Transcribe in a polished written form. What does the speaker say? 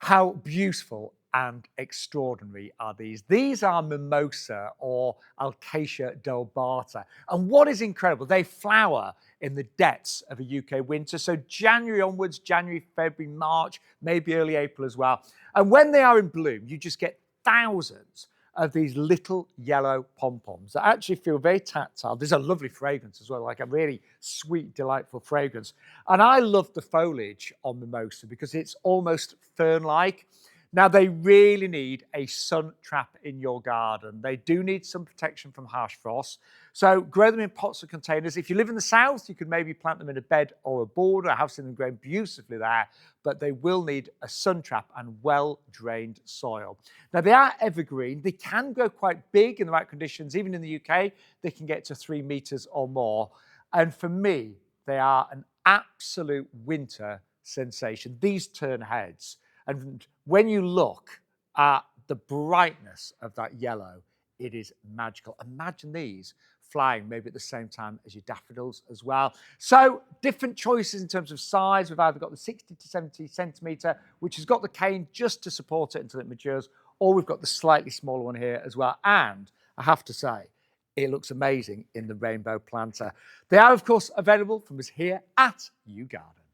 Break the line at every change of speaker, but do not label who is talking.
How beautiful and extraordinary are these? These are mimosa or Alcacia delbata. And what is incredible, they flower in the depths of a UK winter. So January onwards, January, February, March, maybe early April as well. And when they are in bloom, you just get thousands of these little yellow pom-poms that actually feel very tactile. There's a lovely fragrance as well, like a really sweet, delightful fragrance. And I love the foliage on mimosa because it's almost fern-like. Now, they really need a sun trap in your garden. They do need some protection from harsh frost. So grow them in pots or containers. If you live in the south, you could maybe plant them in a bed or a border. I have seen them growing beautifully there, but they will need a sun trap and well-drained soil. Now, they are evergreen. They can grow quite big in the right conditions. Even in the UK, they can get to 3 meters or more. And for me, they are an absolute winter sensation. These turn heads. And when you look at the brightness of that yellow, it is magical. Imagine these flying maybe at the same time as your daffodils as well. So different choices in terms of size. We've either got the 60 to 70 centimetre, which has got the cane just to support it until it matures, or we've got the slightly smaller one here as well. And I have to say, it looks amazing in the rainbow planter. They are, of course, available from us here at YouGarden.